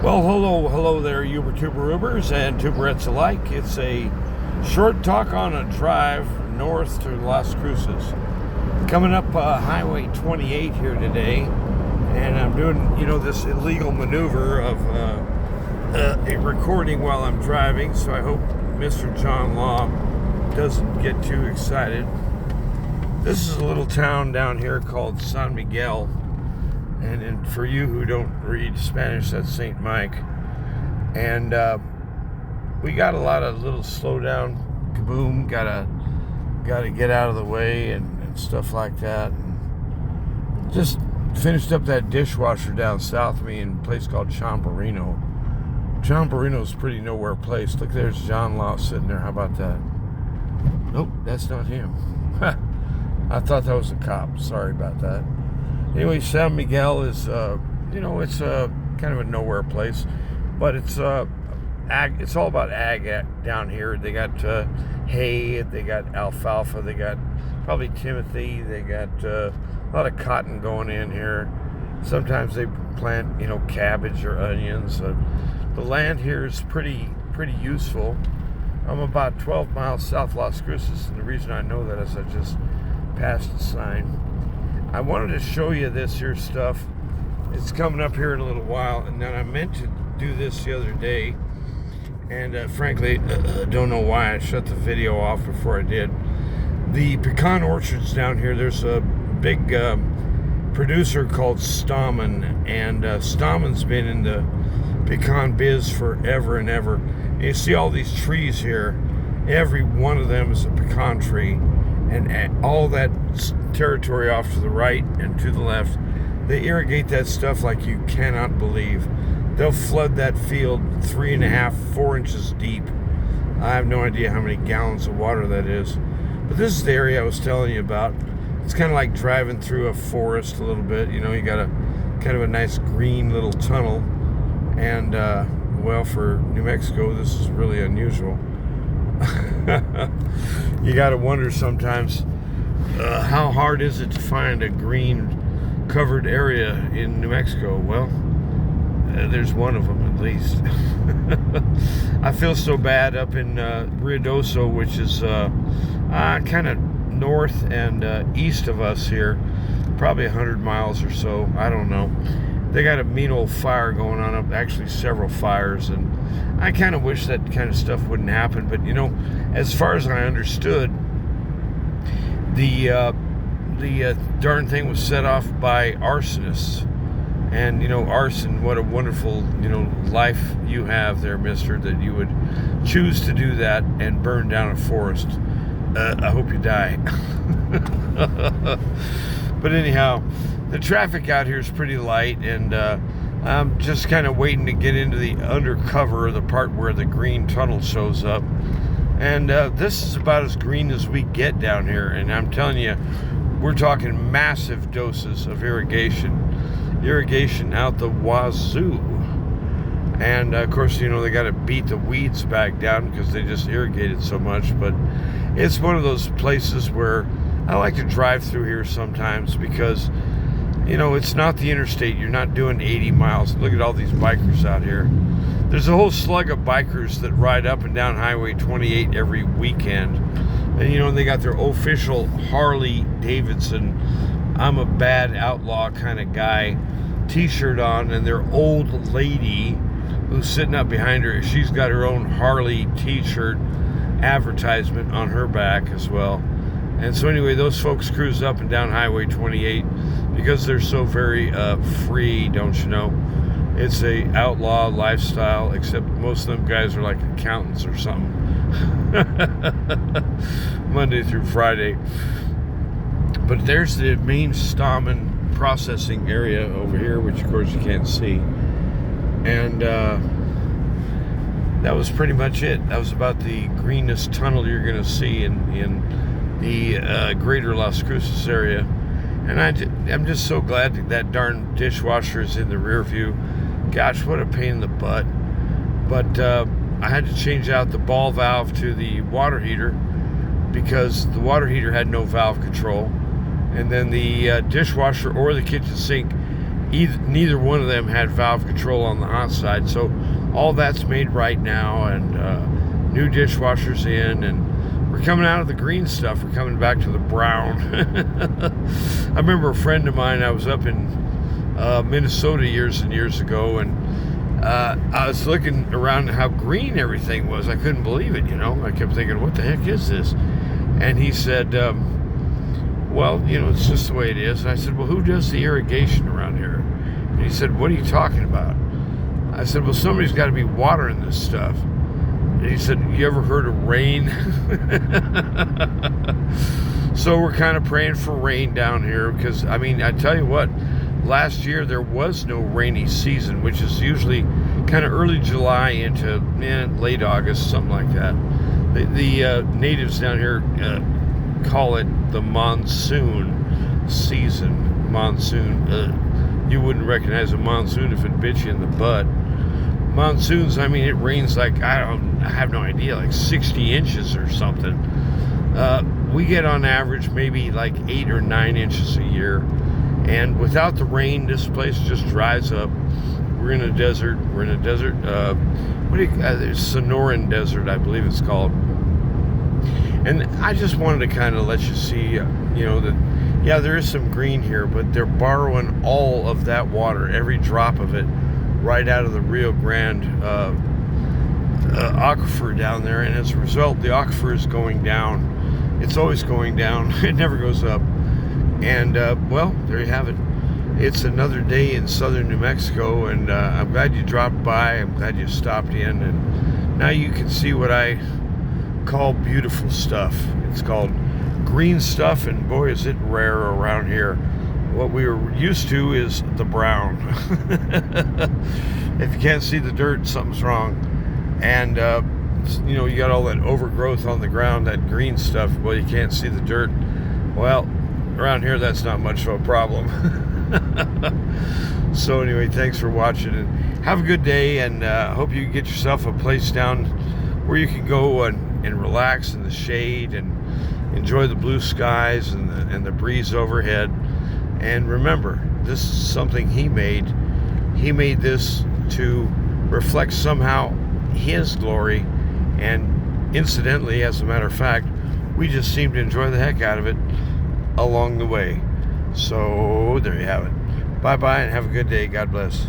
Well, hello there, Uber-Tuber-Ubers and Tuberettes alike. It's a short talk on a drive north to Las Cruces. Coming up Highway 28 here today, and I'm doing, this illegal maneuver of recording while I'm driving, so I hope Mr. John Law doesn't get too excited. This is a little town down here called San Miguel. And for you who don't read Spanish, that's St. Mike. And we got a lot of little slow down, kaboom, gotta get out of the way and stuff like that. And just finished up that dishwasher down south of me in a place called Champerino. Champerino's a pretty nowhere place. Look, there's John Law sitting there. How about that? Nope, that's not him. I thought that was a cop. Sorry about that. Anyway, San Miguel is, it's kind of a nowhere place, but it's ag. It's all about ag down here. They got hay, they got alfalfa, they got probably timothy, they got a lot of cotton going in here. Sometimes they plant, cabbage or onions. The land here is pretty useful. I'm about 12 miles south of Las Cruces, and the reason I know that is I just passed a sign. I wanted to show you this here stuff. It's coming up here in a little while, and then I meant to do this the other day, and frankly, don't know why I shut the video off before I did. The pecan orchards down here, there's a big producer called Stallman, and Stallman's been in the pecan biz forever and ever. And you see all these trees here, every one of them is a pecan tree. And all that territory off to the right and to the left, they irrigate that stuff like you cannot believe. They'll flood that field 3.5, 4 inches deep. I have no idea how many gallons of water that is. But this is the area I was telling you about. It's kind of like driving through a forest a little bit. You got a kind of a nice green little tunnel. And, well, for New Mexico, this is really unusual. You gotta wonder sometimes how hard is it to find a green covered area in New Mexico. Well, there's one of them at least. I feel so bad up in Ruidoso, which is kind of north and east of us here, probably 100 miles or so. I don't know. They got a mean old fire going on up, actually several fires, and I kind of wish that kind of stuff wouldn't happen. But as far as I understood, the darn thing was set off by arsonists. And arson, what a wonderful life you have there, mister, that you would choose to do that and burn down a forest. I hope you die. But anyhow, the traffic out here is pretty light, and I'm just kind of waiting to get into the undercover, the part where the green tunnel shows up. And this is about as green as we get down here, and I'm telling you, we're talking massive doses of irrigation out the wazoo. And of course, they got to beat the weeds back down because they just irrigated so much. But it's one of those places where I like to drive through here sometimes because it's not the interstate. You're not doing 80 miles. Look at all these bikers out here. There's a whole slug of bikers that ride up and down Highway 28 every weekend. And, they got their official Harley Davidson, I'm a bad outlaw kind of guy t-shirt on, and their old lady who's sitting up behind her, she's got her own Harley t-shirt advertisement on her back as well. And so anyway, those folks cruise up and down Highway 28 because they're so very free, don't you know? It's a outlaw lifestyle, except most of them guys are like accountants or something. Monday through Friday. But there's the main Stallman processing area over here, which of course you can't see. And that was pretty much it. That was about the greenest tunnel you're going to see in the greater Las Cruces area. And I'm just so glad that darn dishwasher is in the rear view. Gosh, what a pain in the butt. But I had to change out the ball valve to the water heater because the water heater had no valve control. And then the dishwasher or the kitchen sink neither one of them had valve control on the hot side. So all that's made right now, and new dishwashers in, and we're coming out of the green stuff. We're coming back to the brown. I remember a friend of mine, I was up in Minnesota years and years ago, and I was looking around at how green everything was. I couldn't believe it, I kept thinking, what the heck is this? And he said, well, it's just the way it is. And I said, well, who does the irrigation around here? And he said, what are you talking about? I said, well, somebody's got to be watering this stuff. And he said, you ever heard of rain? So we're kind of praying for rain down here, because, I tell you what, last year there was no rainy season, which is usually kind of early July into late August, something like that. The natives down here call it the monsoon season. Monsoon. You wouldn't recognize a monsoon if it bit you in the butt. Monsoons, it rains like, I have no idea, like 60 inches or something. We get on average maybe like 8 or 9 inches a year. And without the rain, this place just dries up. We're in a desert. Sonoran Desert, I believe it's called. And I just wanted to kind of let you see, that, yeah, there is some green here, but they're borrowing all of that water, every drop of it, right out of the Rio Grande aquifer down there. And as a result, the aquifer is going down. It's always going down. It never goes up. And, well, there you have it. It's another day in southern New Mexico, and I'm glad you dropped by. I'm glad you stopped in, and now you can see what I call beautiful stuff. It's called green stuff, and boy, is it rare around here. What we were used to is the brown. If you can't see the dirt, something's wrong. And, you got all that overgrowth on the ground, that green stuff. Well, you can't see the dirt. Well, around here, that's not much of a problem. So anyway, thanks for watching, and have a good day, and hope you get yourself a place down where you can go and relax in the shade and enjoy the blue skies and the breeze overhead. And remember, this is something he made. He made this to reflect somehow his glory, and incidentally, as a matter of fact, we just seem to enjoy the heck out of it along the way. So there you have it. Bye-bye, and have a good day. God bless.